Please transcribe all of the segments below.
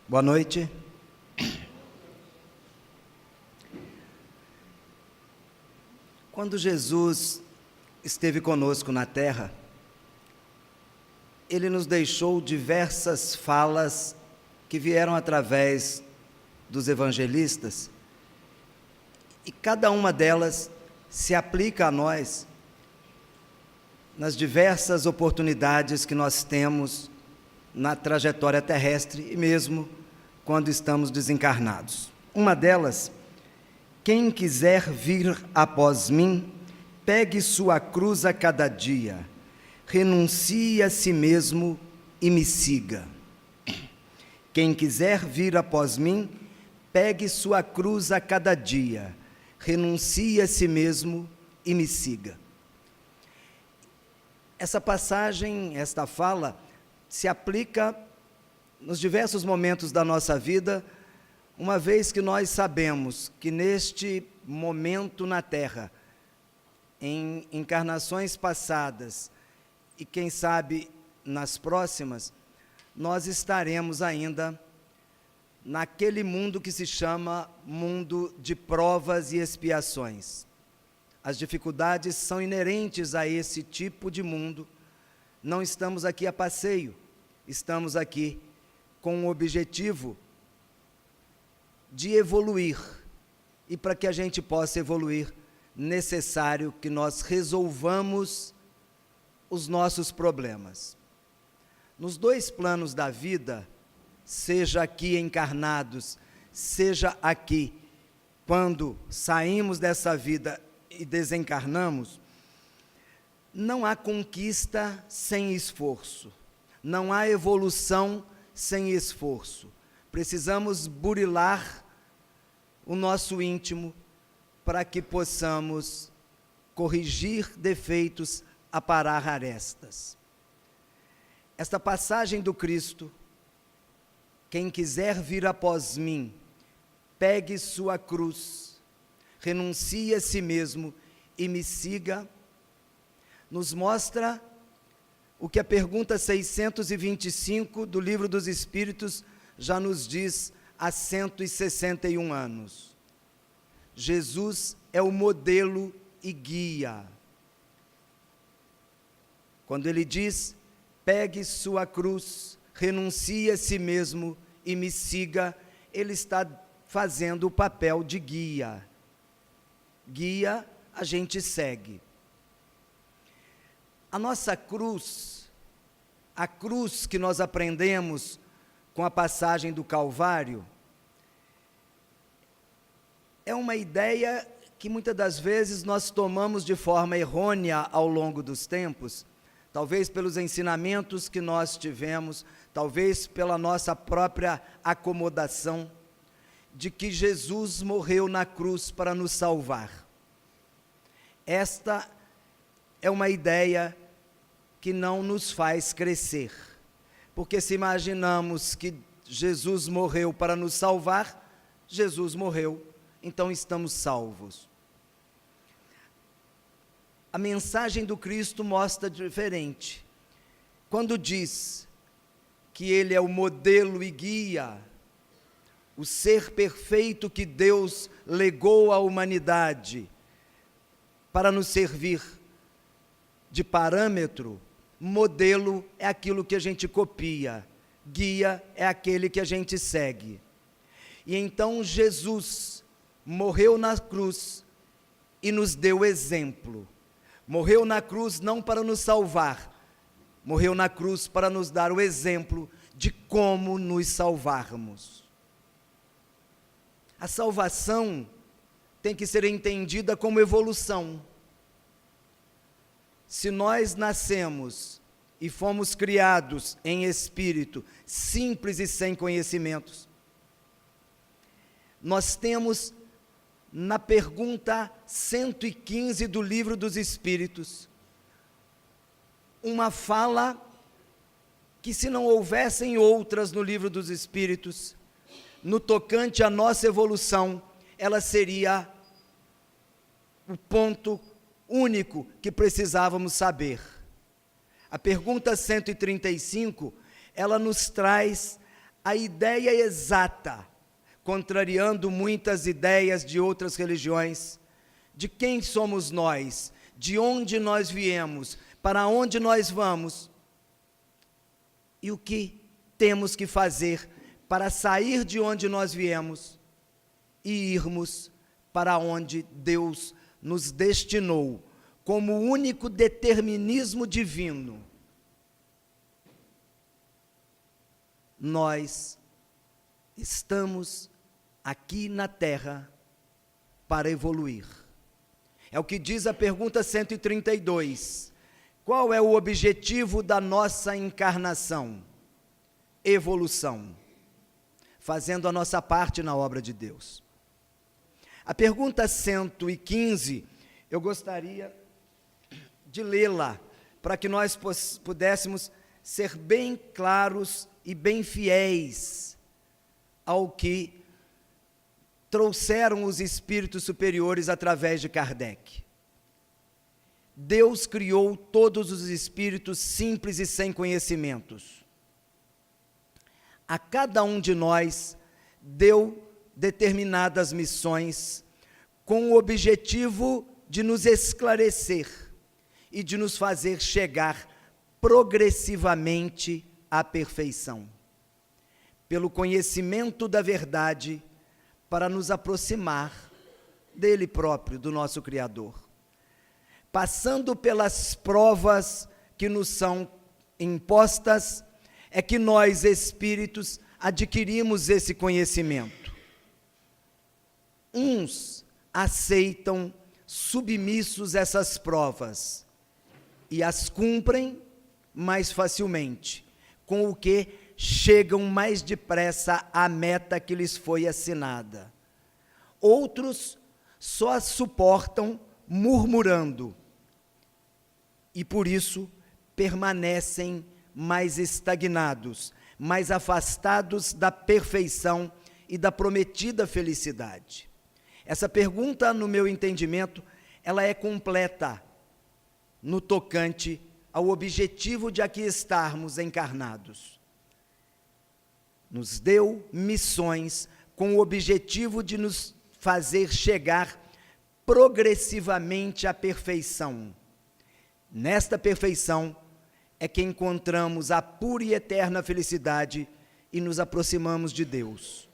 Boa noite. Quando Jesus esteve conosco na terra, Ele nos deixou diversas falas que vieram através dos evangelistas, e cada uma delas se aplica a nós nas diversas oportunidades que nós temos na trajetória terrestre e mesmo quando estamos desencarnados. Uma delas: quem quiser vir após mim, pegue sua cruz a cada dia, renuncie a si mesmo e me siga. Quem quiser vir após mim, pegue sua cruz a cada dia, renuncie a si mesmo e me siga. Essa passagem, esta fala, se aplica nos diversos momentos da nossa vida, uma vez que nós sabemos que neste momento na Terra, em encarnações passadas e quem sabe nas próximas, nós estaremos ainda naquele mundo que se chama mundo de provas e expiações. As dificuldades são inerentes a esse tipo de mundo. Não estamos aqui a passeio, estamos aqui com o objetivo de evoluir. E para que a gente possa evoluir, necessário que nós resolvamos os nossos problemas. Nos dois planos da vida, seja aqui encarnados, seja aqui quando saímos dessa vida e desencarnamos, não há conquista sem esforço, não há evolução sem esforço. Precisamos burilar o nosso íntimo para que possamos corrigir defeitos, aparar arestas. Esta passagem do Cristo: quem quiser vir após mim, pegue sua cruz, renuncie a si mesmo e me siga, nos mostra o que a pergunta 625 do Livro dos Espíritos já nos diz há 161 anos. Jesus é o modelo e guia. Quando ele diz: pegue sua cruz, renuncie a si mesmo e me siga, ele está fazendo o papel de guia. Guia, a gente segue. A nossa cruz, a cruz que nós aprendemos com a passagem do Calvário, é uma ideia que muitas das vezes nós tomamos de forma errônea ao longo dos tempos, talvez pelos ensinamentos que nós tivemos, talvez pela nossa própria acomodação, de que Jesus morreu na cruz para nos salvar. Esta é uma ideia que não nos faz crescer, porque se imaginamos que Jesus morreu para nos salvar, Jesus morreu, então estamos salvos. A mensagem do Cristo mostra diferente. Quando diz que Ele é o modelo e guia, o ser perfeito que Deus legou à humanidade para nos servir de parâmetro, modelo é aquilo que a gente copia, guia é aquele que a gente segue. E então Jesus morreu na cruz e nos deu exemplo. Morreu na cruz não para nos salvar, morreu na cruz para nos dar o exemplo de como nos salvarmos. A salvação tem que ser entendida como evolução. Se nós nascemos e fomos criados em espírito, simples e sem conhecimentos, nós temos na pergunta 115 do Livro dos Espíritos uma fala que, se não houvessem outras no Livro dos Espíritos, no tocante à nossa evolução, ela seria o ponto único que precisávamos saber. A pergunta 135, ela nos traz a ideia exata, contrariando muitas ideias de outras religiões, de quem somos nós, de onde nós viemos, para onde nós vamos e o que temos que fazer para sair de onde nós viemos e irmos para onde Deus nos destinou, como o único determinismo divino. Nós estamos aqui na Terra para evoluir. É o que diz a pergunta 132. Qual é o objetivo da nossa encarnação? Evolução. Fazendo a nossa parte na obra de Deus. A pergunta 115, eu gostaria de lê-la, para que nós pudéssemos ser bem claros e bem fiéis ao que trouxeram os espíritos superiores através de Kardec. Deus criou todos os espíritos simples e sem conhecimentos. A cada um de nós deu determinadas missões com o objetivo de nos esclarecer e de nos fazer chegar progressivamente à perfeição, pelo conhecimento da verdade, para nos aproximar dele próprio, do nosso Criador. Passando pelas provas que nos são impostas, é que nós, espíritos, adquirimos esse conhecimento. Uns aceitam submissos essas provas e as cumprem mais facilmente, com o que chegam mais depressa à meta que lhes foi assinada. Outros só as suportam murmurando e por isso permanecem mais estagnados, mais afastados da perfeição e da prometida felicidade. Essa pergunta, no meu entendimento, ela é completa no tocante ao objetivo de aqui estarmos encarnados. Nos deu missões com o objetivo de nos fazer chegar progressivamente à perfeição. Nesta perfeição é que encontramos a pura e eterna felicidade e nos aproximamos de Deus.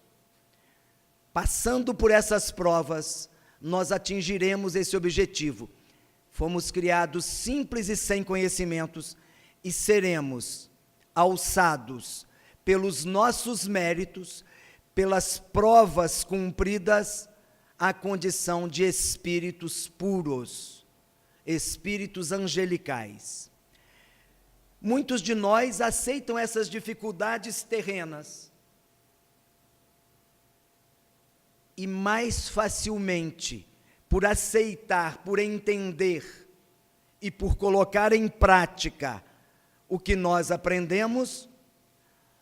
Passando por essas provas, nós atingiremos esse objetivo. Fomos criados simples e sem conhecimentos e seremos alçados pelos nossos méritos, pelas provas cumpridas, à condição de espíritos puros, espíritos angelicais. Muitos de nós aceitam essas dificuldades terrenas e mais facilmente, por aceitar, por entender e por colocar em prática o que nós aprendemos,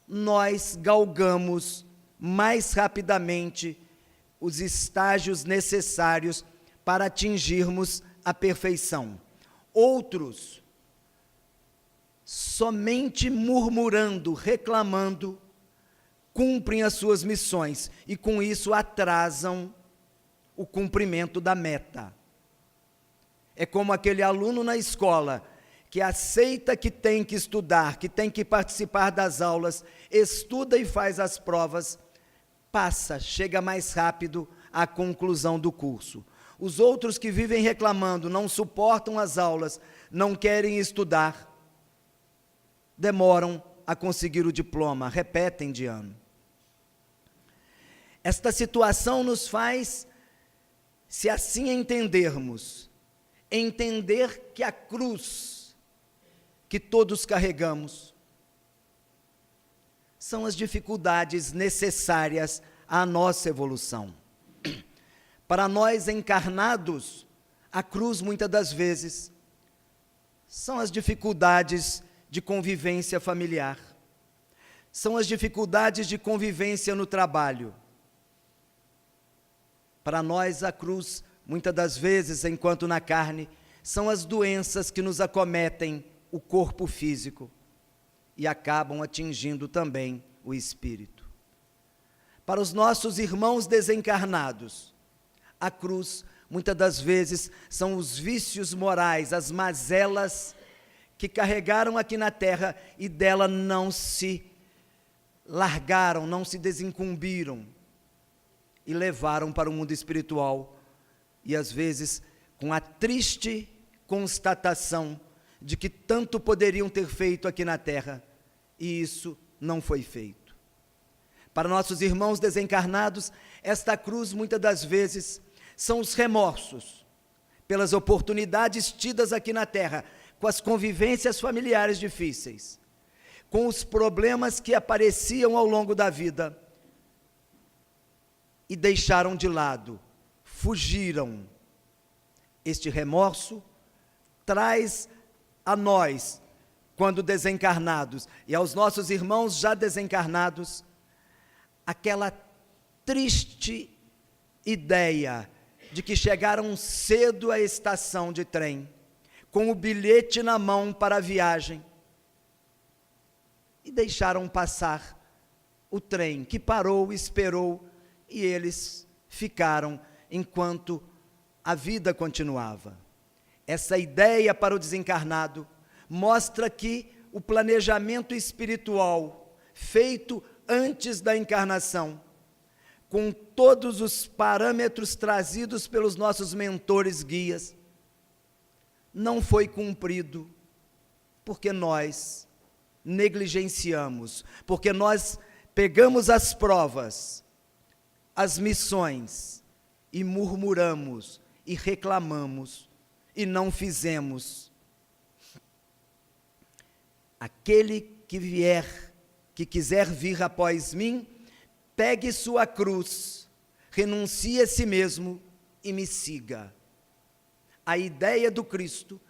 nós galgamos mais rapidamente os estágios necessários para atingirmos a perfeição. Outros, somente murmurando, reclamando, cumprem as suas missões e com isso atrasam o cumprimento da meta. É como aquele aluno na escola que aceita que tem que estudar, que tem que participar das aulas, estuda e faz as provas, passa, chega mais rápido à conclusão do curso. Os outros que vivem reclamando, não suportam as aulas, não querem estudar, demoram a conseguir o diploma, repetem de ano. Esta situação nos faz, se assim entendermos, entender que a cruz que todos carregamos são as dificuldades necessárias à nossa evolução. Para nós encarnados, a cruz, muitas das vezes, são as dificuldades de convivência familiar, são as dificuldades de convivência no trabalho. Para nós, a cruz, muitas das vezes, enquanto na carne, são as doenças que nos acometem o corpo físico e acabam atingindo também o Espírito. Para os nossos irmãos desencarnados, a cruz, muitas das vezes, são os vícios morais, as mazelas que carregaram aqui na terra e dela não se largaram, não se desincumbiram e levaram para o mundo espiritual. E às vezes, com a triste constatação de que tanto poderiam ter feito aqui na terra, e isso não foi feito. Para nossos irmãos desencarnados, esta cruz, muitas das vezes, são os remorsos pelas oportunidades tidas aqui na terra, com as convivências familiares difíceis, com os problemas que apareciam ao longo da vida, e deixaram de lado, fugiram. Este remorso traz a nós, quando desencarnados, e aos nossos irmãos já desencarnados, aquela triste ideia de que chegaram cedo à estação de trem, com o bilhete na mão para a viagem, e deixaram passar o trem, que parou, esperou, e eles ficaram enquanto a vida continuava. Essa ideia para o desencarnado mostra que o planejamento espiritual feito antes da encarnação, com todos os parâmetros trazidos pelos nossos mentores guias, não foi cumprido, porque nós negligenciamos, porque nós pegamos as provas, as missões, e murmuramos, e reclamamos, e não fizemos. Aquele que quiser vir após mim, pegue sua cruz, renuncie a si mesmo e me siga. A ideia do Cristo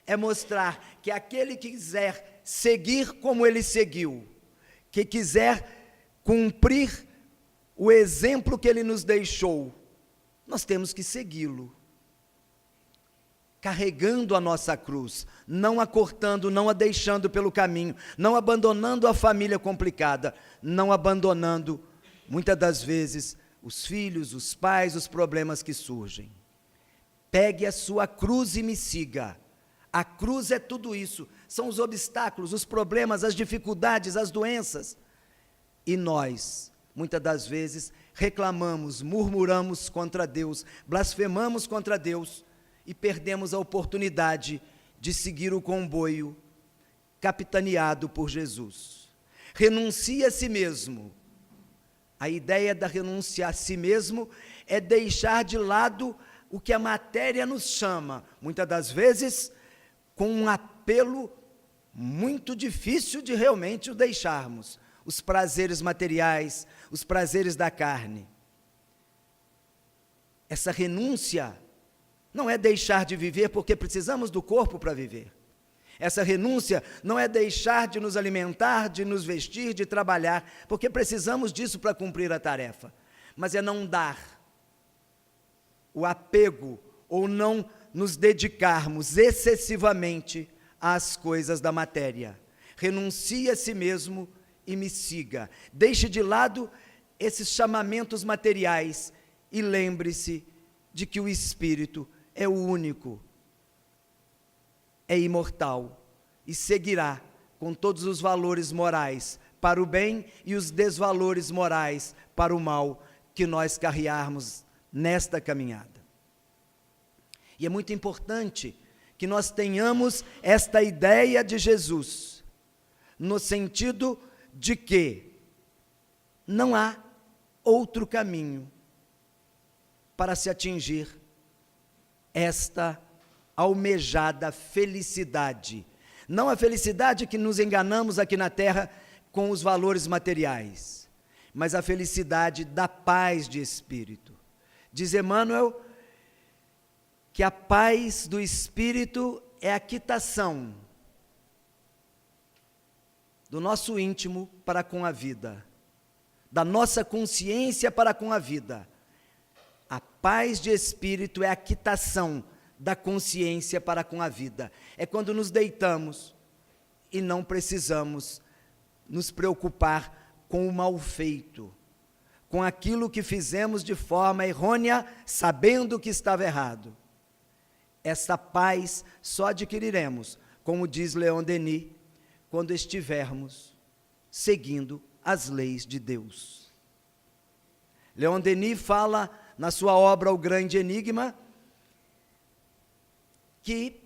é mostrar que aquele que quiser seguir como ele seguiu, que quiser cumprir o exemplo que ele nos deixou, nós temos que segui-lo, carregando a nossa cruz, não a cortando, não a deixando pelo caminho, não abandonando a família complicada, não abandonando, muitas das vezes, os filhos, os pais, os problemas que surgem. Pegue a sua cruz e me siga. A cruz é tudo isso, são os obstáculos, os problemas, as dificuldades, as doenças. E nós, muitas das vezes, reclamamos, murmuramos contra Deus, blasfemamos contra Deus e perdemos a oportunidade de seguir o comboio capitaneado por Jesus. Renuncie a si mesmo. A ideia da renúncia a si mesmo é deixar de lado o que a matéria nos chama, muitas das vezes com um apelo muito difícil de realmente o deixarmos, os prazeres materiais, os prazeres da carne. Essa renúncia não é deixar de viver porque precisamos do corpo para viver. Essa renúncia não é deixar de nos alimentar, de nos vestir, de trabalhar, porque precisamos disso para cumprir a tarefa. Mas é não dar o apego ou não nos dedicarmos excessivamente às coisas da matéria. Renuncie a si mesmo e me siga. Deixe de lado esses chamamentos materiais e lembre-se de que o Espírito é o único, é imortal e seguirá com todos os valores morais para o bem e os desvalores morais para o mal que nós carrearmos nesta caminhada. E é muito importante que nós tenhamos esta ideia de Jesus, no sentido de que não há outro caminho para se atingir esta almejada felicidade. Não a felicidade que nos enganamos aqui na terra com os valores materiais, mas a felicidade da paz de espírito. Diz Emmanuel que a paz do espírito é a quitação do nosso íntimo para com a vida, da nossa consciência para com a vida. A paz de espírito é a quitação da consciência para com a vida. É quando nos deitamos e não precisamos nos preocupar com o mal feito, com aquilo que fizemos de forma errônea, sabendo que estava errado. Essa paz só adquiriremos, como diz Leon Denis, quando estivermos seguindo as leis de Deus. Leon Denis fala na sua obra O Grande Enigma que,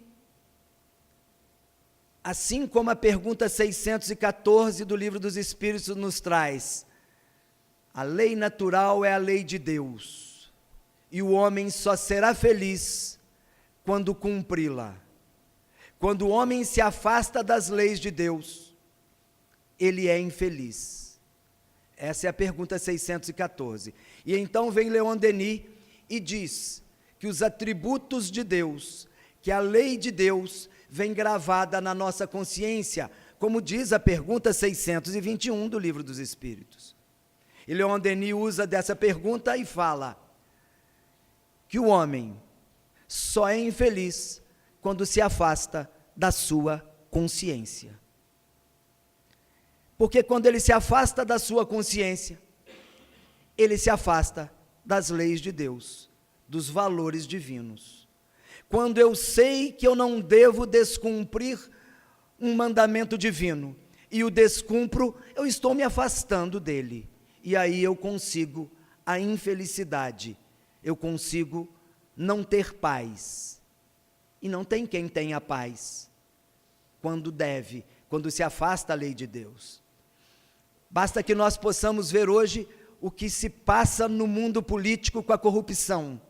assim como a pergunta 614 do Livro dos Espíritos nos traz, a lei natural é a lei de Deus, e o homem só será feliz quando cumpri-la. Quando o homem se afasta das leis de Deus, ele é infeliz. Essa é a pergunta 614. E então vem Leon Denis e diz que os atributos de Deus, que a lei de Deus vem gravada na nossa consciência, como diz a pergunta 621 do Livro dos Espíritos. E Leon Denis usa dessa pergunta e fala que o homem só é infeliz quando se afasta da sua consciência. Porque quando ele se afasta da sua consciência, ele se afasta das leis de Deus, dos valores divinos. Quando eu sei que eu não devo descumprir um mandamento divino, e o descumpro, eu estou me afastando dele. E aí eu consigo a infelicidade, eu consigo não ter paz. E não tem quem tenha paz quando deve, quando se afasta da lei de Deus. Basta que nós possamos ver hoje o que se passa no mundo político com a corrupção.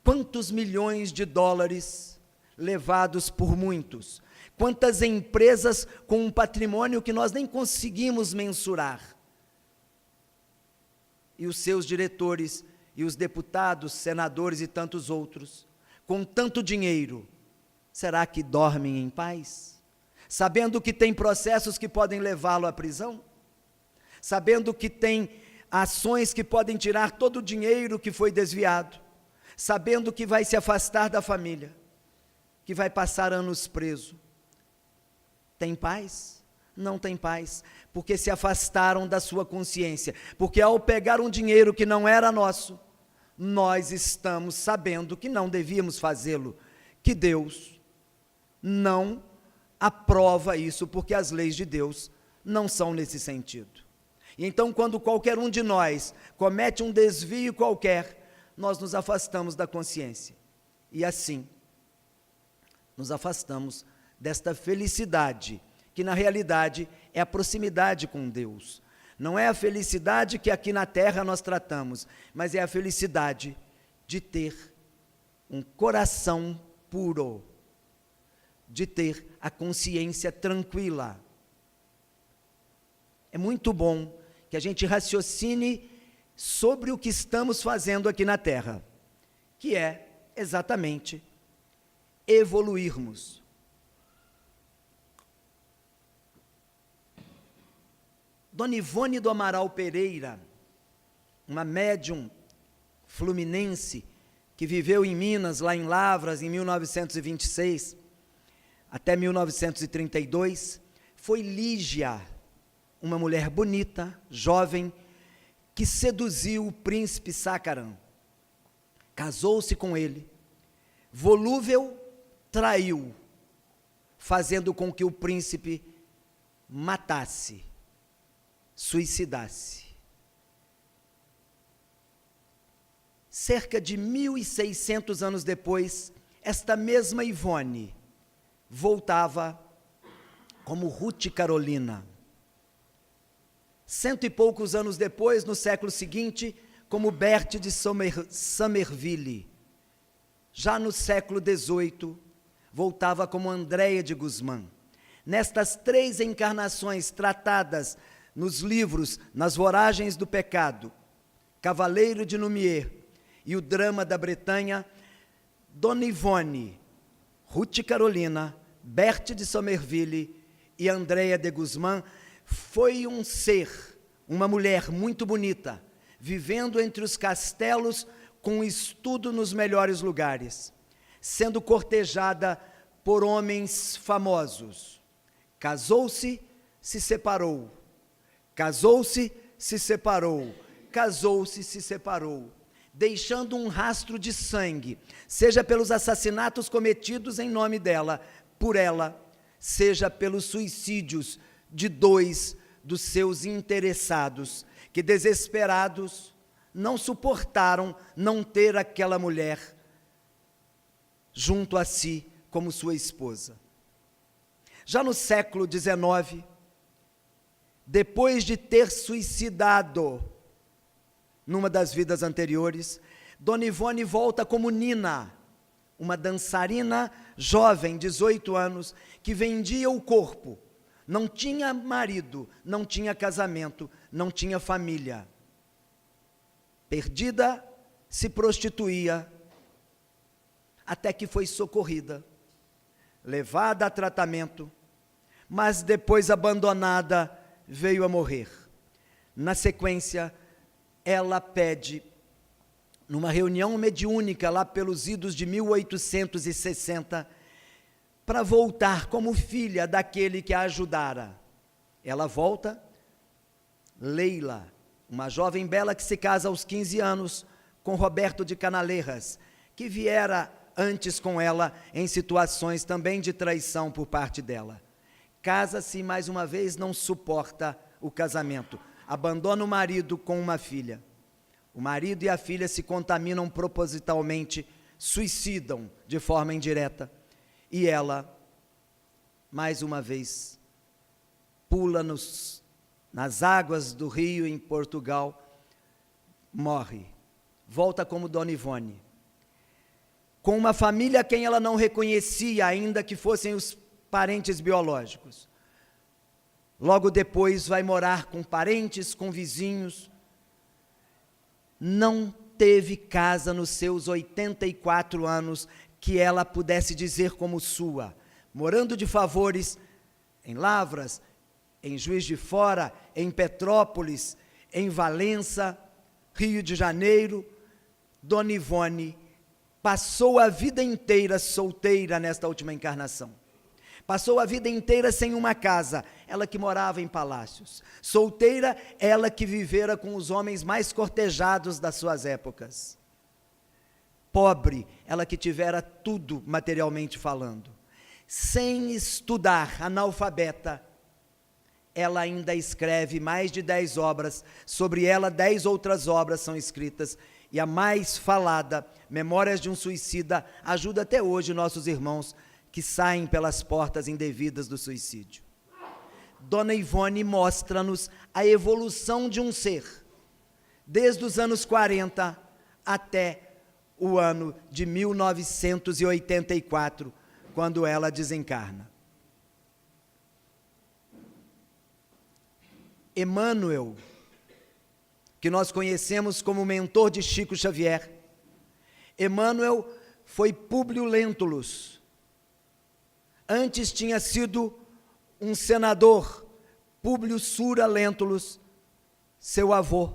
Quantos milhões de dólares levados por muitos, quantas empresas com um patrimônio que nós nem conseguimos mensurar. E os seus diretores, e os deputados, senadores e tantos outros, com tanto dinheiro, será que dormem em paz? Sabendo que tem processos que podem levá-lo à prisão? Sabendo que tem ações que podem tirar todo o dinheiro que foi desviado? Sabendo que vai se afastar da família, que vai passar anos preso? Tem paz? Não tem paz, porque se afastaram da sua consciência, porque ao pegar um dinheiro que não era nosso, nós estamos sabendo que não devíamos fazê-lo, que Deus não aprova isso, porque as leis de Deus não são nesse sentido. E então, quando qualquer um de nós comete um desvio qualquer, nós nos afastamos da consciência, e assim, nos afastamos desta felicidade, que na realidade é a proximidade com Deus. Não é a felicidade que aqui na terra nós tratamos, mas é a felicidade de ter um coração puro, de ter a consciência tranquila. É muito bom que a gente raciocine sobre o que estamos fazendo aqui na terra, que é exatamente evoluirmos. Dona Ivone do Amaral Pereira, uma médium fluminense, que viveu em Minas, lá em Lavras, em 1926, até 1932, foi Lígia, uma mulher bonita, jovem, que seduziu o príncipe Sácaram. Casou-se com ele, volúvel, traiu, fazendo com que o príncipe matasse, suicidasse. Cerca de 1.600 anos depois, esta mesma Ivone voltava como Ruth Carolina. 100 e poucos anos depois, no século seguinte, como Berthe de Somerville. Já no século XVIII, voltava como Andréia de Guzmán. Nestas 3 encarnações tratadas nos livros Nas Voragens do Pecado, Cavaleiro de Lumière e o Drama da Bretanha, Dona Ivone, Ruth Carolina, Berthe de Somerville e Andréia de Guzmán foi um ser, uma mulher muito bonita, vivendo entre os castelos com estudo nos melhores lugares, sendo cortejada por homens famosos. Casou-se, se separou. Casou-se, se separou. Casou-se, se separou, deixando um rastro de sangue, seja pelos assassinatos cometidos em nome dela, por ela, seja pelos suicídios de 2 dos seus interessados, que desesperados não suportaram não ter aquela mulher junto a si como sua esposa. Já no século XIX, depois de ter suicidado numa das vidas anteriores, Dona Ivone volta como Nina, uma dançarina jovem, 18 anos, que vendia o corpo. Não tinha marido, não tinha casamento, não tinha família. Perdida, se prostituía, até que foi socorrida, levada a tratamento, mas depois abandonada, veio a morrer. Na sequência, ela pede, numa reunião mediúnica lá pelos idos de 1860, para voltar como filha daquele que a ajudara. Ela volta, Leila, uma jovem bela que se casa aos 15 anos com Roberto de Canaleiras, que viera antes com ela em situações também de traição por parte dela. Casa-se e mais uma vez não suporta o casamento. Abandona o marido com uma filha. O marido e a filha se contaminam propositalmente, suicidam de forma indireta. E ela, mais uma vez, pula nas águas do rio em Portugal, morre. Volta como Dona Ivone. Com uma família a quem ela não reconhecia, ainda que fossem os parentes biológicos. Logo depois vai morar com parentes, com vizinhos. Não teve casa nos seus 84 anos que ela pudesse dizer como sua, morando de favores em Lavras, em Juiz de Fora, em Petrópolis, em Valença, Rio de Janeiro. Dona Ivone passou a vida inteira solteira nesta última encarnação. Passou a vida inteira sem uma casa, ela que morava em palácios. Solteira, ela que vivera com os homens mais cortejados das suas épocas. Pobre, ela que tivera tudo materialmente falando. Sem estudar, analfabeta, ela ainda escreve mais de 10 obras. Sobre ela, 10 outras obras são escritas. E a mais falada, Memórias de um Suicida, ajuda até hoje nossos irmãos que saem pelas portas indevidas do suicídio. Dona Ivone mostra-nos a evolução de um ser, desde os anos 40 até o ano de 1984, quando ela desencarna. Emmanuel, que nós conhecemos como mentor de Chico Xavier, Emmanuel foi Públio Lentulus. Antes tinha sido um senador, Públio Sura Lentulus, seu avô.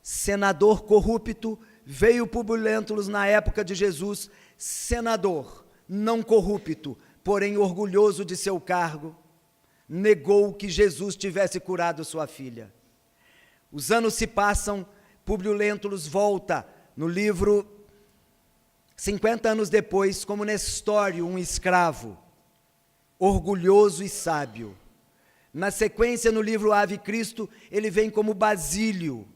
Senador corrupto, veio Públio Lentulus na época de Jesus, senador, não corrupto, porém orgulhoso de seu cargo, negou que Jesus tivesse curado sua filha. Os anos se passam, Públio Lentulus volta no livro 50 anos depois, como Nestório, um escravo, orgulhoso e sábio. Na sequência, no livro Ave Cristo, ele vem como Basílio,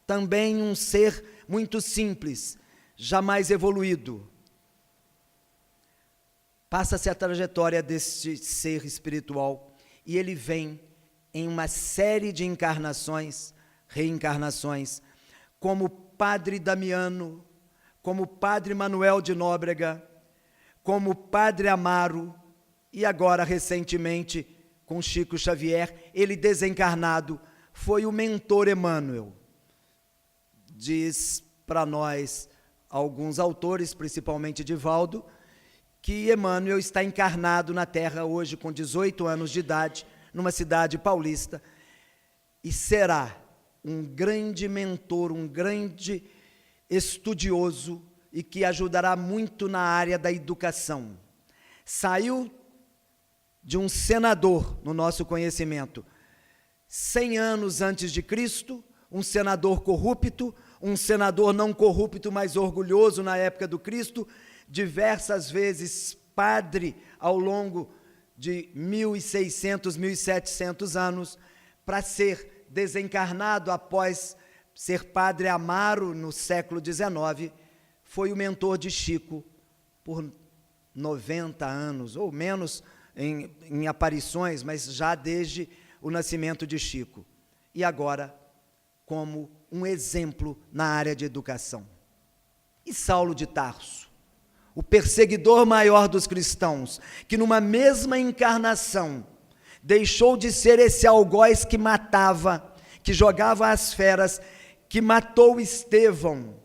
também um ser muito simples, jamais evoluído. Passa-se a trajetória deste ser espiritual e ele vem em uma série de encarnações, reencarnações, como Padre Damiano, como Padre Manuel de Nóbrega, como Padre Amaro, e agora, recentemente, com Chico Xavier, ele desencarnado, foi o mentor Emmanuel. Diz para nós, alguns autores, principalmente Divaldo, que Emmanuel está encarnado na Terra hoje, com 18 anos de idade, numa cidade paulista, e será um grande mentor, um grande estudioso e que ajudará muito na área da educação. Saiu de um senador, no nosso conhecimento, 100 anos antes de Cristo, um senador corrupto, um senador não corrupto, mas orgulhoso na época do Cristo, diversas vezes padre ao longo de 1.600, 1.700 anos, para ser desencarnado após ser padre Amaro no século XIX, foi o mentor de Chico por 90 anos, ou menos em aparições, mas já desde o nascimento de Chico. E agora, como um exemplo na área de educação. E Saulo de Tarso, o perseguidor maior dos cristãos, que numa mesma encarnação deixou de ser esse algoz que matava, que jogava as feras, que matou Estevão.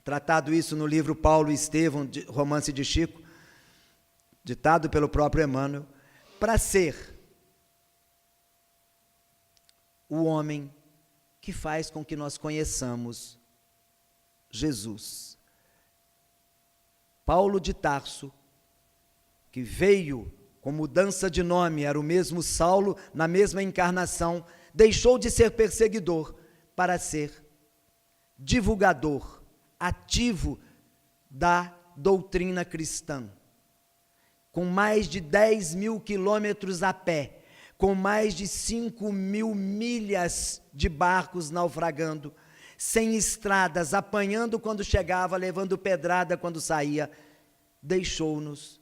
Tratado isso no livro Paulo e Estevão, romance de Chico, ditado pelo próprio Emmanuel, para ser o homem que faz com que nós conheçamos Jesus. Paulo de Tarso, que veio com mudança de nome, era o mesmo Saulo, na mesma encarnação, deixou de ser perseguidor para ser divulgador, ativo da doutrina cristã. Com mais de 10.000 quilômetros a pé, com mais de 5.000 milhas de barcos naufragando, sem estradas, apanhando quando chegava, levando pedrada quando saía, deixou-nos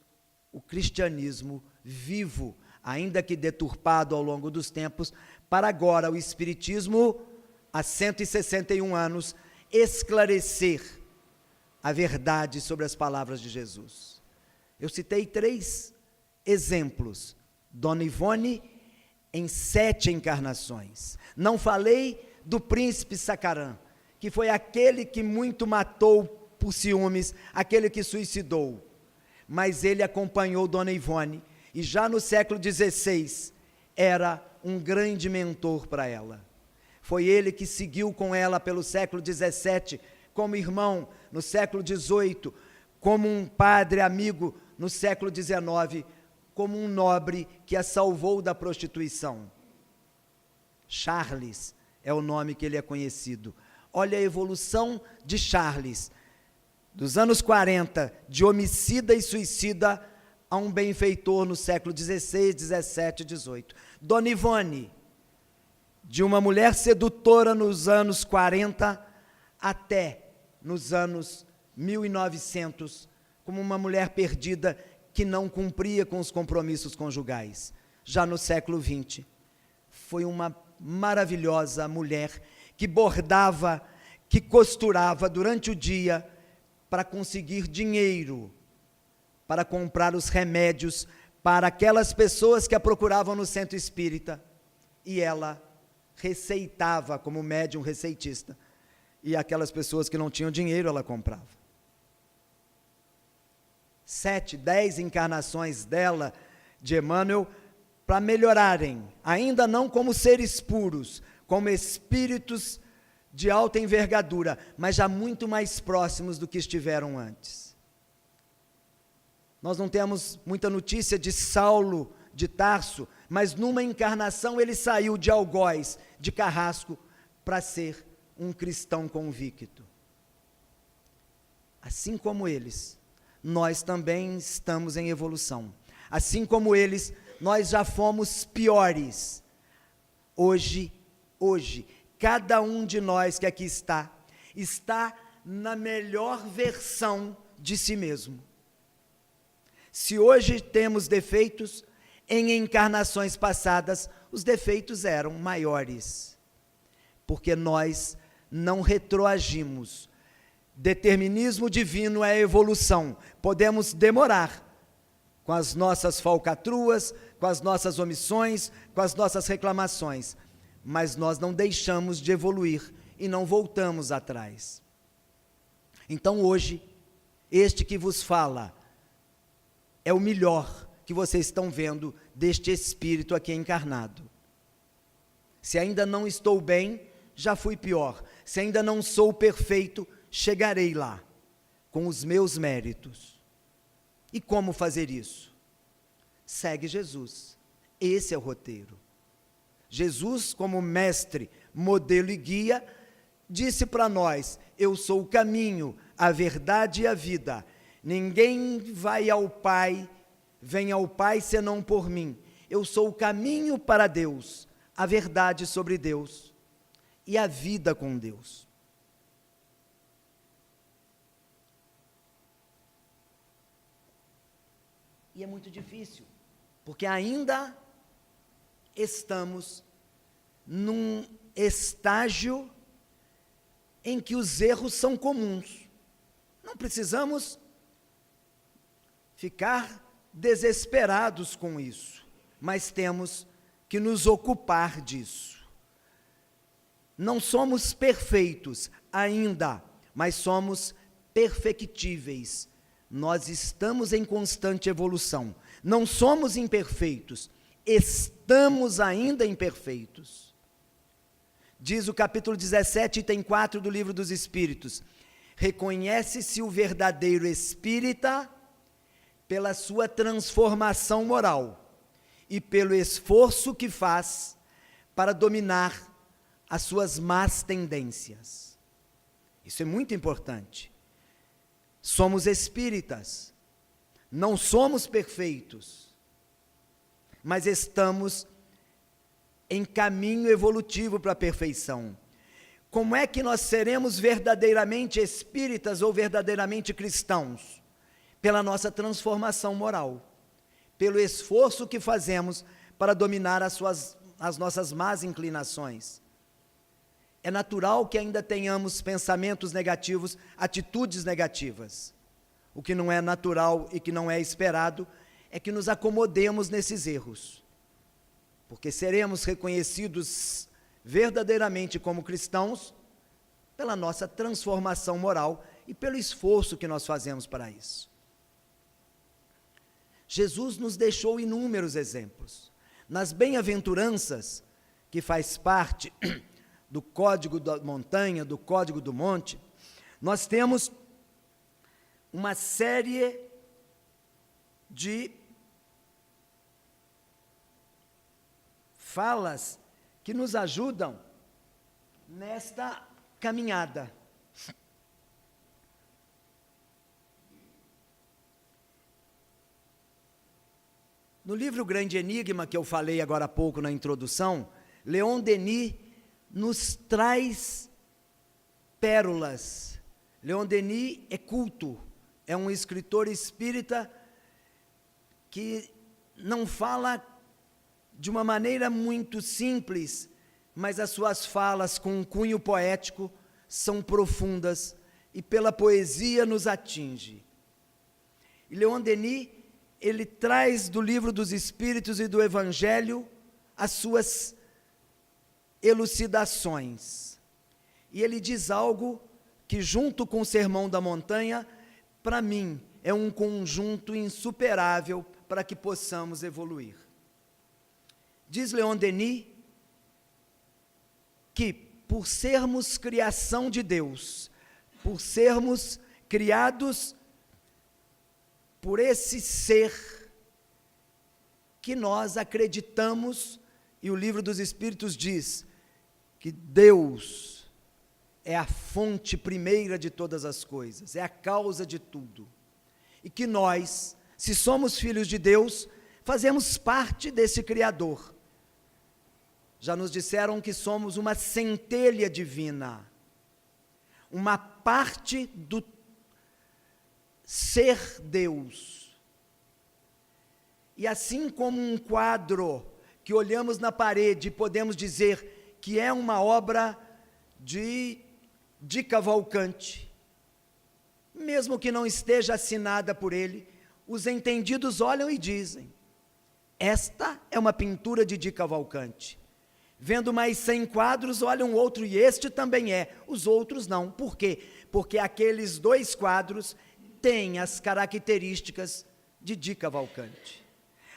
o cristianismo vivo, ainda que deturpado ao longo dos tempos, para agora o espiritismo, há 161 anos, esclarecer a verdade sobre as palavras de Jesus. Eu citei 3 exemplos. Dona Ivone, em 7 encarnações. Não falei do príncipe Sacarã, que foi aquele que muito matou por ciúmes, aquele que suicidou. Mas ele acompanhou Dona Ivone, e já no século XVI, era um grande mentor para ela. Foi ele que seguiu com ela pelo século XVII, como irmão, no século XVIII, como um padre amigo, no século XIX, como um nobre que a salvou da prostituição. Charles é o nome que ele é conhecido. Olha a evolução de Charles, dos anos 40, de homicida e suicida, a um benfeitor no século XVI, XVII, XVIII. Dona Ivone, de uma mulher sedutora nos anos 40 até nos anos 1900, como uma mulher perdida que não cumpria com os compromissos conjugais. Já no século XX, foi uma maravilhosa mulher que bordava, que costurava durante o dia para conseguir dinheiro, para comprar os remédios para aquelas pessoas que a procuravam no centro espírita. E ela receitava como médium receitista. E aquelas pessoas que não tinham dinheiro, ela comprava. 7, 10 encarnações dela, de Emmanuel, para melhorarem, ainda não como seres puros, como espíritos de alta envergadura, mas já muito mais próximos do que estiveram antes. Nós não temos muita notícia de Saulo de Tarso, mas numa encarnação ele saiu de algoz, de carrasco, para ser um cristão convicto. Assim como eles, nós também estamos em evolução. Assim como eles, nós já fomos piores. Hoje, cada um de nós que aqui está na melhor versão de si mesmo. Se hoje temos defeitos, em encarnações passadas, os defeitos eram maiores. Porque nós não retroagimos. Determinismo divino é evolução. Podemos demorar com as nossas falcatruas, com as nossas omissões, com as nossas reclamações, mas nós não deixamos de evoluir e não voltamos atrás. Então hoje, este que vos fala é o melhor que vocês estão vendo deste espírito aqui encarnado. Se ainda não estou bem, já fui pior. Se ainda não sou perfeito, chegarei lá, com os meus méritos. E como fazer isso? Segue Jesus. Esse é o roteiro. Jesus, como mestre, modelo e guia, disse para nós: eu sou o caminho, a verdade e a vida. Ninguém vem ao Pai senão por mim. Eu sou o caminho para Deus, a verdade sobre Deus e a vida com Deus. E é muito difícil, porque ainda estamos num estágio em que os erros são comuns. Não precisamos ficar desesperados com isso, mas temos que nos ocupar disso. Não somos perfeitos ainda, mas somos perfectíveis. Nós estamos em constante evolução. Não somos imperfeitos, estamos ainda imperfeitos. Diz o capítulo 17, item 4 do Livro dos Espíritos: reconhece-se o verdadeiro espírita pela sua transformação moral e pelo esforço que faz para dominar as suas más tendências. Isso é muito importante. Somos espíritas, não somos perfeitos, mas estamos em caminho evolutivo para a perfeição. Como é que nós seremos verdadeiramente espíritas ou verdadeiramente cristãos? Pela nossa transformação moral, pelo esforço que fazemos para dominar as nossas más inclinações. É natural que ainda tenhamos pensamentos negativos, atitudes negativas. O que não é natural e que não é esperado é que nos acomodemos nesses erros, porque seremos reconhecidos verdadeiramente como cristãos pela nossa transformação moral e pelo esforço que nós fazemos para isso. Jesus nos deixou inúmeros exemplos. Nas bem-aventuranças, que faz parte do Código da Montanha, do Código do Monte, nós temos uma série de falas que nos ajudam nesta caminhada. No livro Grande Enigma, que eu falei agora há pouco na introdução, Leon Denis nos traz pérolas. Leon Denis é culto, é um escritor espírita que não fala de uma maneira muito simples, mas as suas falas com um cunho poético são profundas e pela poesia nos atinge. E Leon Denis, ele traz do Livro dos Espíritos e do Evangelho as suas elucidações. E ele diz algo que, junto com o Sermão da Montanha, para mim, é um conjunto insuperável para que possamos evoluir. Diz Leon Denis que, por sermos criação de Deus, por sermos criados por esse ser que nós acreditamos, e o Livro dos Espíritos diz que Deus é a fonte primeira de todas as coisas, é a causa de tudo, e que nós, se somos filhos de Deus, fazemos parte desse Criador. Já nos disseram que somos uma centelha divina, uma parte do ser Deus. E assim como um quadro que olhamos na parede e podemos dizer que é uma obra de Cavalcanti, mesmo que não esteja assinada por ele, os entendidos olham e dizem: esta é uma pintura de Cavalcanti. Vendo mais 100 quadros, olham outro e este também é, os outros não. Por quê? Porque aqueles 2 quadros têm as características de Cavalcanti.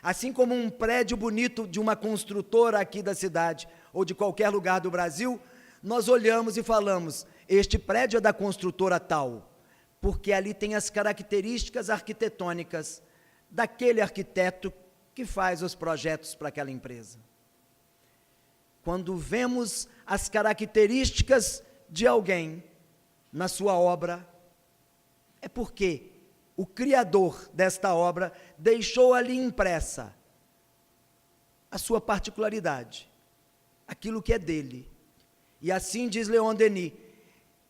Assim como um prédio bonito de uma construtora aqui da cidade, ou de qualquer lugar do Brasil, nós olhamos e falamos: este prédio é da construtora tal, porque ali tem as características arquitetônicas daquele arquiteto que faz os projetos para aquela empresa. quando vemos as características de alguém na sua obra, é porque o Criador desta obra deixou ali impressa a sua particularidade, aquilo que é dele. E assim diz Leon Denis,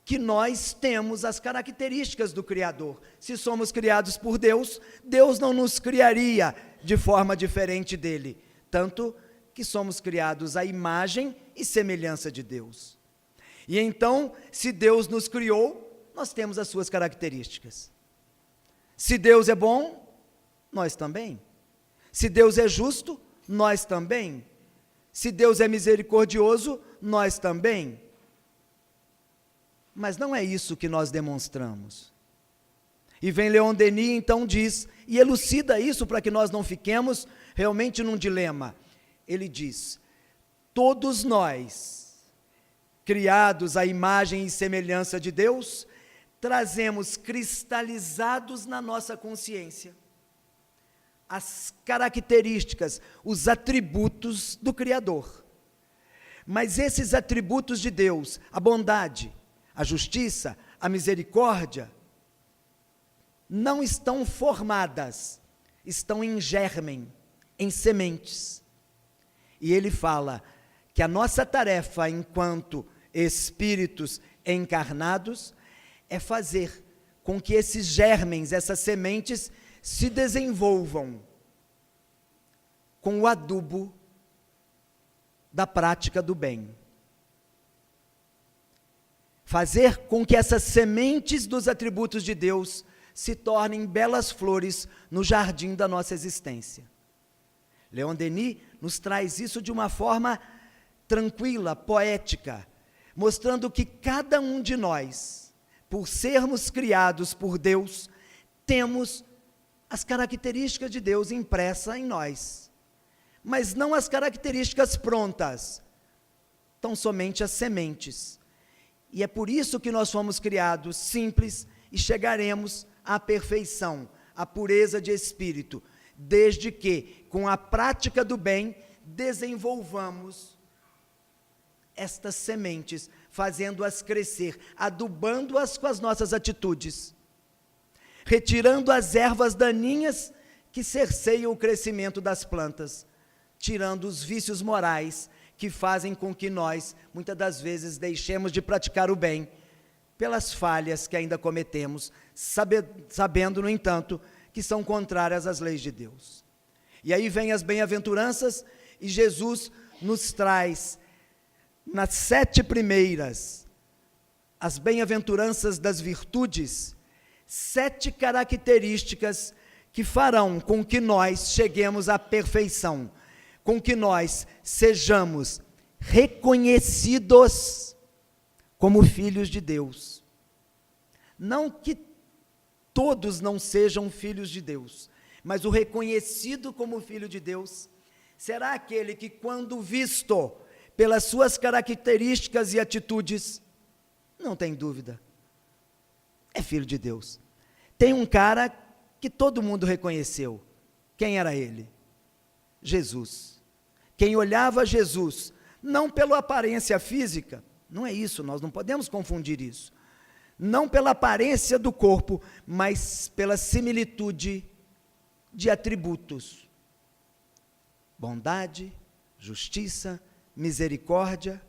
que nós temos as características do Criador. Se somos criados por Deus, Deus não nos criaria de forma diferente dele, tanto que somos criados à imagem e semelhança de Deus. E então, se Deus nos criou, nós temos as suas características. Se Deus é bom, nós também. Se Deus é justo, nós também. Se Deus é misericordioso, nós também. Mas não é isso que nós demonstramos. E vem Leon Denis, então diz, e elucida isso para que nós não fiquemos realmente num dilema. Ele diz, todos nós, criados à imagem e semelhança de Deus, trazemos cristalizados na nossa consciência as características, os atributos do Criador. Mas esses atributos de Deus, a bondade, a justiça, a misericórdia, não estão formadas, estão em germen, em sementes. E ele fala que a nossa tarefa enquanto espíritos encarnados é fazer com que esses germens, essas sementes, se desenvolvam com o adubo da prática do bem. Fazer com que essas sementes dos atributos de Deus se tornem belas flores no jardim da nossa existência. Leon Denis nos traz isso de uma forma tranquila, poética, mostrando que cada um de nós, por sermos criados por Deus, temos as características de Deus impressas em nós, mas não as características prontas, tão somente as sementes. E é por isso que nós fomos criados simples e chegaremos à perfeição, à pureza de espírito, desde que, com a prática do bem, desenvolvamos estas sementes, fazendo-as crescer, adubando-as com as nossas atitudes, retirando as ervas daninhas que cerceiam o crescimento das plantas, tirando os vícios morais que fazem com que nós, muitas das vezes, deixemos de praticar o bem, pelas falhas que ainda cometemos, sabendo, no entanto, que são contrárias às leis de Deus. E aí vem as bem-aventuranças, e Jesus nos traz, nas 7 primeiras, as bem-aventuranças das virtudes, 7 características que farão com que nós cheguemos à perfeição, com que nós sejamos reconhecidos como filhos de Deus. Não que todos não sejam filhos de Deus, mas o reconhecido como filho de Deus será aquele que, quando visto pelas suas características e atitudes, não tem dúvida, é filho de Deus. Tem um cara que todo mundo reconheceu. Quem era ele? Jesus. Quem olhava Jesus, não pela aparência física, não é isso, nós não podemos confundir isso. Não pela aparência do corpo, mas pela similitude de atributos. Bondade, justiça, misericórdia,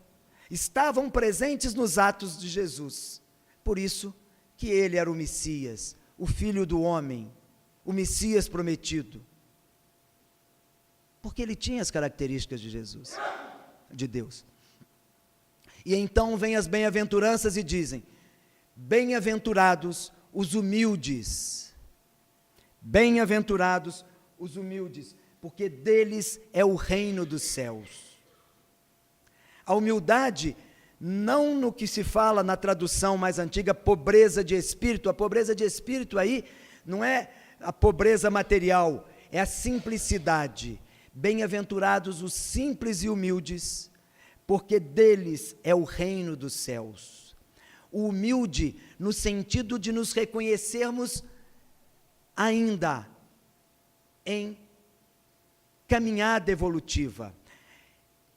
estavam presentes nos atos de Jesus. Por isso que ele era o Messias, o Filho do homem, o Messias prometido. Porque ele tinha as características de Jesus, de Deus. E então vem as bem-aventuranças e dizem, bem-aventurados os humildes, bem-aventurados os humildes, porque deles é o reino dos céus. A humildade, não no que se fala na tradução mais antiga, pobreza de espírito, a pobreza de espírito aí não é a pobreza material, é a simplicidade. Bem-aventurados os simples e humildes, porque deles é o reino dos céus. O humilde, no sentido de nos reconhecermos ainda em caminhada evolutiva.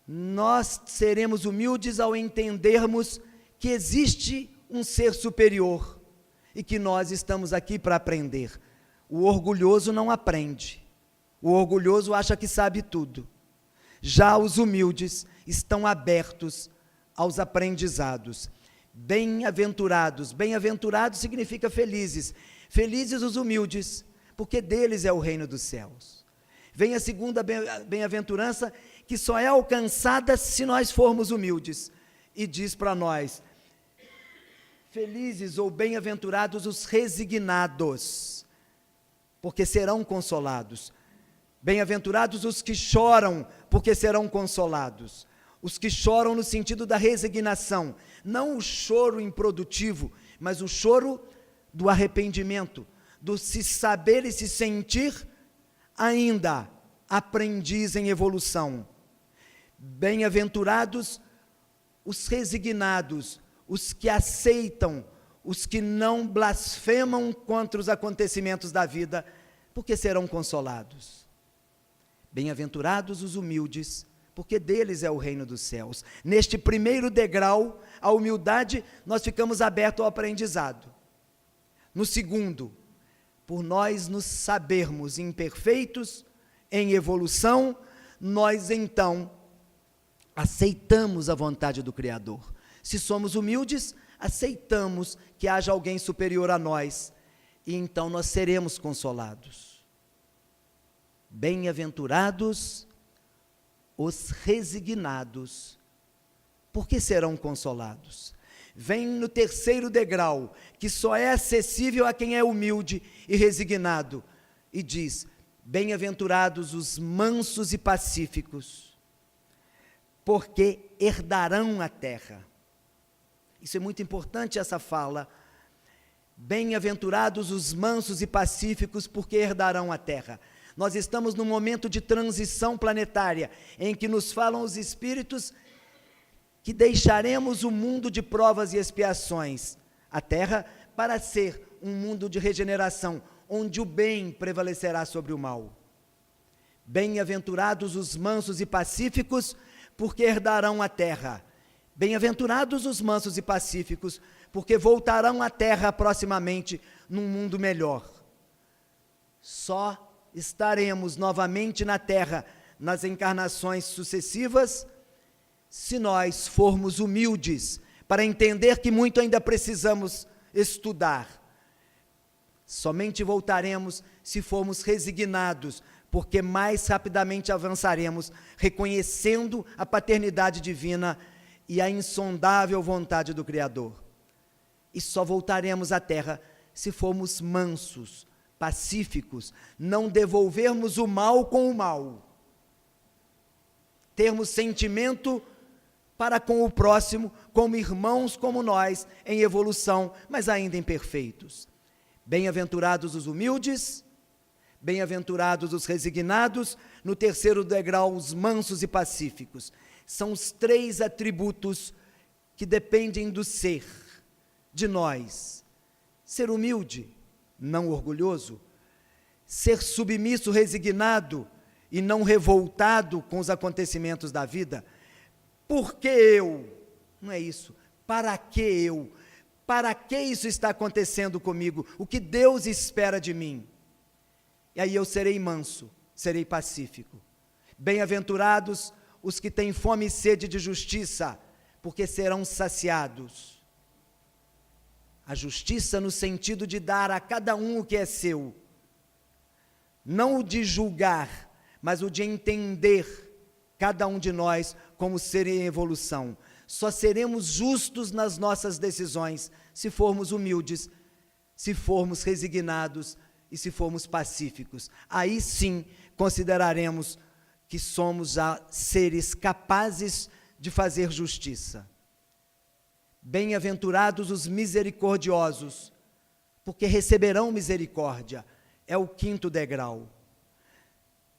Nós seremos humildes ao entendermos que existe um ser superior e que nós estamos aqui para aprender. O orgulhoso não aprende. O orgulhoso acha que sabe tudo. Já os humildes estão abertos aos aprendizados. Bem-aventurados. Bem-aventurados significa felizes. Felizes os humildes, porque deles é o reino dos céus. Vem a segunda bem-aventurança, que só é alcançada se nós formos humildes. E diz para nós: felizes ou bem-aventurados os resignados, porque serão consolados. Bem-aventurados os que choram, porque serão consolados. Os que choram no sentido da resignação, não o choro improdutivo, mas o choro do arrependimento, do se saber e se sentir ainda aprendiz em evolução. Bem-aventurados os resignados, os que aceitam, os que não blasfemam contra os acontecimentos da vida, porque serão consolados. Bem-aventurados os humildes, porque deles é o reino dos céus. Neste primeiro degrau, a humildade, nós ficamos abertos ao aprendizado. No segundo, por nós nos sabermos imperfeitos, em evolução, nós então aceitamos a vontade do Criador. Se somos humildes, aceitamos que haja alguém superior a nós, e então nós seremos consolados. Bem-aventurados os resignados, porque serão consolados. Vem no terceiro degrau, que só é acessível a quem é humilde e resignado, e diz: bem-aventurados os mansos e pacíficos, porque herdarão a terra. Isso é muito importante, essa fala. Bem-aventurados os mansos e pacíficos, porque herdarão a terra. Nós estamos num momento de transição planetária, em que nos falam os espíritos que deixaremos o mundo de provas e expiações, a terra, para ser um mundo de regeneração, onde o bem prevalecerá sobre o mal. Bem-aventurados os mansos e pacíficos, porque herdarão a terra. Bem-aventurados os mansos e pacíficos, porque voltarão à terra proximamente num mundo melhor. Só estaremos novamente na terra, nas encarnações sucessivas, se nós formos humildes, para entender que muito ainda precisamos estudar. Somente voltaremos se formos resignados, porque mais rapidamente avançaremos, reconhecendo a paternidade divina e a insondável vontade do Criador. E só voltaremos à terra se formos mansos, pacíficos, não devolvermos o mal com o mal, termos sentimento para com o próximo, como irmãos como nós, em evolução, mas ainda imperfeitos. Bem-aventurados os humildes, bem-aventurados os resignados, no terceiro degrau os mansos e pacíficos. São os três atributos que dependem do ser, de nós. Ser humilde, não orgulhoso, ser submisso, resignado e não revoltado com os acontecimentos da vida. Por que eu? Não é isso. Para que eu? Para que isso está acontecendo comigo? O que Deus espera de mim? E aí eu serei manso, serei pacífico. Bem-aventurados os que têm fome e sede de justiça, porque serão saciados. A justiça no sentido de dar a cada um o que é seu. Não o de julgar, mas o de entender cada um de nós como ser em evolução. Só seremos justos nas nossas decisões se formos humildes, se formos resignados e se formos pacíficos. Aí sim consideraremos que somos já seres capazes de fazer justiça. Bem-aventurados os misericordiosos, porque receberão misericórdia. É o quinto degrau.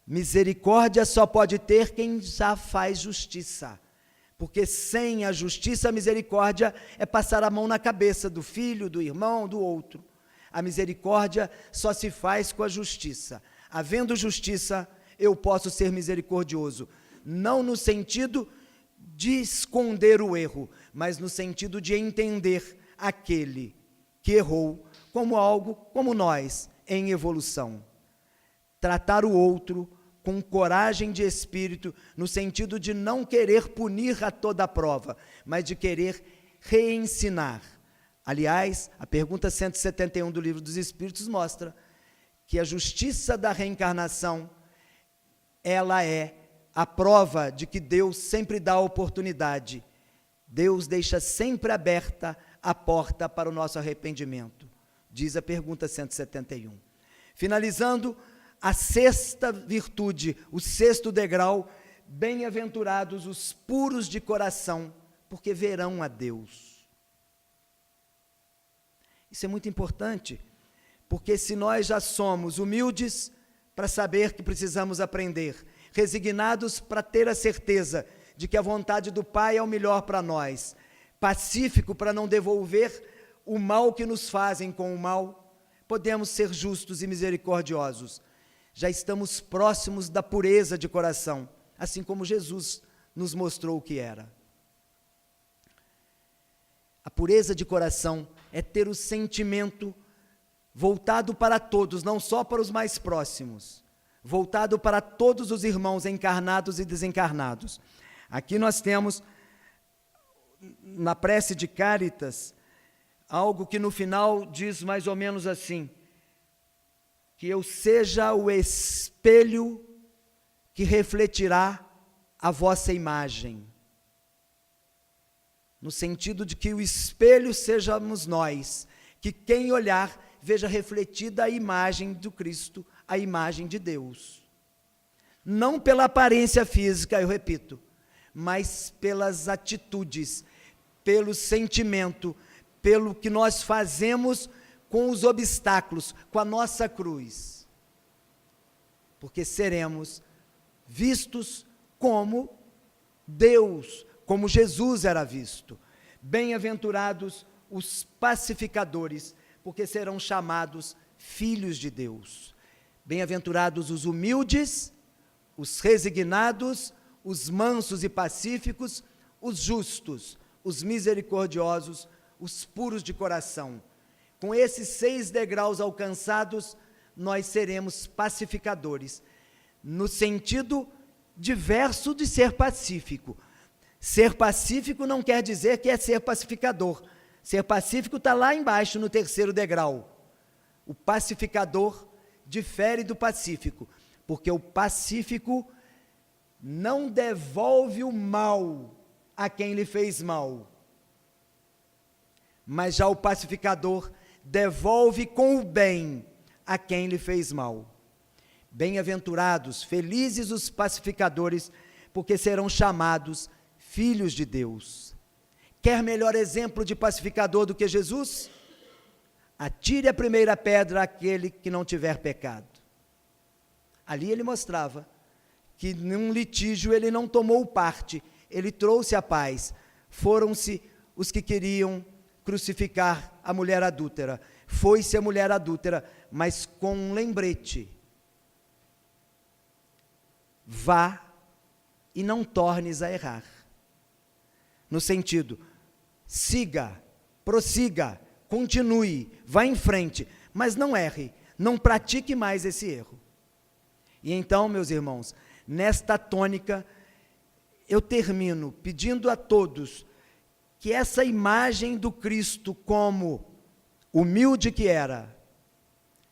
Misericórdia só pode ter quem já faz justiça, porque sem a justiça, a misericórdia é passar a mão na cabeça do filho, do irmão, do outro. A misericórdia só se faz com a justiça. Havendo justiça, eu posso ser misericordioso, não no sentido de esconder o erro, mas no sentido de entender aquele que errou como algo como nós, em evolução. Tratar o outro com coragem de espírito, no sentido de não querer punir a toda prova, mas de querer reensinar. Aliás, a pergunta 171 do Livro dos Espíritos mostra que a justiça da reencarnação, ela é a prova de que Deus sempre dá a oportunidade. Deus deixa sempre aberta a porta para o nosso arrependimento, diz a pergunta 171. Finalizando, a sexta virtude, o sexto degrau: bem-aventurados os puros de coração, porque verão a Deus. Isso é muito importante, porque se nós já somos humildes para saber que precisamos aprender, resignados para ter a certeza de que a vontade do Pai é o melhor para nós, pacífico para não devolver o mal que nos fazem com o mal, podemos ser justos e misericordiosos. Já estamos próximos da pureza de coração, assim como Jesus nos mostrou o que era. A pureza de coração é ter o sentimento voltado para todos, não só para os mais próximos, voltado para todos os irmãos encarnados e desencarnados. Aqui nós temos, na prece de Cáritas, algo que no final diz mais ou menos assim: que eu seja o espelho que refletirá a vossa imagem. No sentido de que o espelho sejamos nós, que quem olhar veja refletida a imagem do Cristo, a imagem de Deus. Não pela aparência física, eu repito, mas pelas atitudes, pelo sentimento, pelo que nós fazemos com os obstáculos, com a nossa cruz. Porque seremos vistos como Deus, como Jesus era visto. Bem-aventurados os pacificadores, porque serão chamados filhos de Deus. Bem-aventurados os humildes, os resignados, os mansos e pacíficos, os justos, os misericordiosos, os puros de coração. Com esses 6 degraus alcançados, nós seremos pacificadores, no sentido diverso de ser pacífico. Ser pacífico não quer dizer que é ser pacificador. Ser pacífico está lá embaixo, no 3º degrau. O pacificador difere do pacífico, porque o pacífico não devolve o mal a quem lhe fez mal, mas já o pacificador devolve com o bem a quem lhe fez mal. Bem-aventurados, felizes os pacificadores, porque serão chamados filhos de Deus. Quer melhor exemplo de pacificador do que Jesus? Atire a primeira pedra àquele que não tiver pecado. Ali ele mostrava que num litígio ele não tomou parte, ele trouxe a paz. Foram-se os que queriam crucificar a mulher adúltera. Foi-se a mulher adúltera, mas com um lembrete: vá e não tornes a errar. No sentido, siga, prossiga, continue, vá em frente, mas não erre, não pratique mais esse erro. E então, meus irmãos, nesta tônica, eu termino pedindo a todos que essa imagem do Cristo como humilde que era,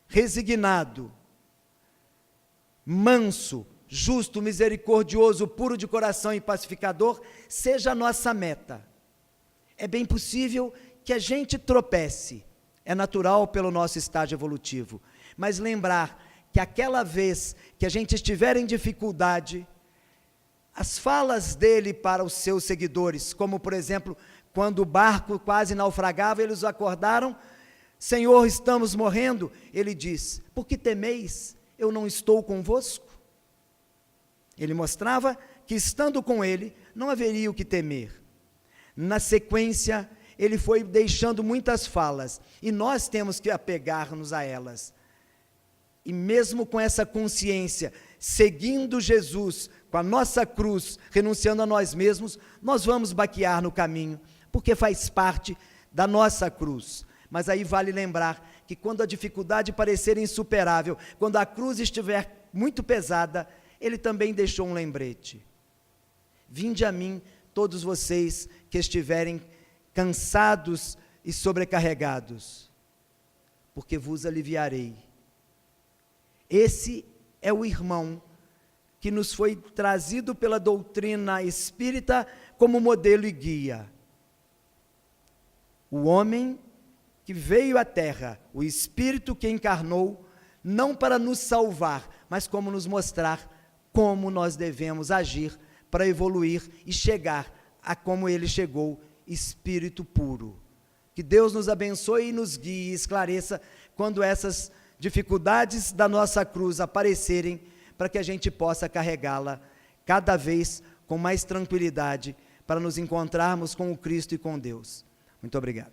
resignado, manso, justo, misericordioso, puro de coração e pacificador, seja a nossa meta. É bem possível que a gente tropece, é natural pelo nosso estágio evolutivo, mas lembrar que aquela vez que a gente estiver em dificuldade, as falas dele para os seus seguidores, como por exemplo, quando o barco quase naufragava, eles acordaram: Senhor, estamos morrendo. Ele diz: por que temeis? Eu não estou convosco. Ele mostrava que, estando com ele, não haveria o que temer. Na sequência, ele foi deixando muitas falas, e nós temos que apegar-nos a elas. E mesmo com essa consciência, seguindo Jesus, com a nossa cruz, renunciando a nós mesmos, nós vamos baquear no caminho, porque faz parte da nossa cruz. Mas aí vale lembrar que quando a dificuldade parecer insuperável, quando a cruz estiver muito pesada, ele também deixou um lembrete: vinde a mim todos vocês que estiverem cansados e sobrecarregados, porque vos aliviarei. Esse é o irmão que nos foi trazido pela doutrina espírita como modelo e guia. O homem que veio à Terra, o Espírito que encarnou, não para nos salvar, mas como nos mostrar como nós devemos agir para evoluir e chegar a como ele chegou, Espírito puro. Que Deus nos abençoe e nos guie e esclareça quando essas dificuldades da nossa cruz aparecerem, para que a gente possa carregá-la cada vez com mais tranquilidade, para nos encontrarmos com o Cristo e com Deus. Muito obrigado.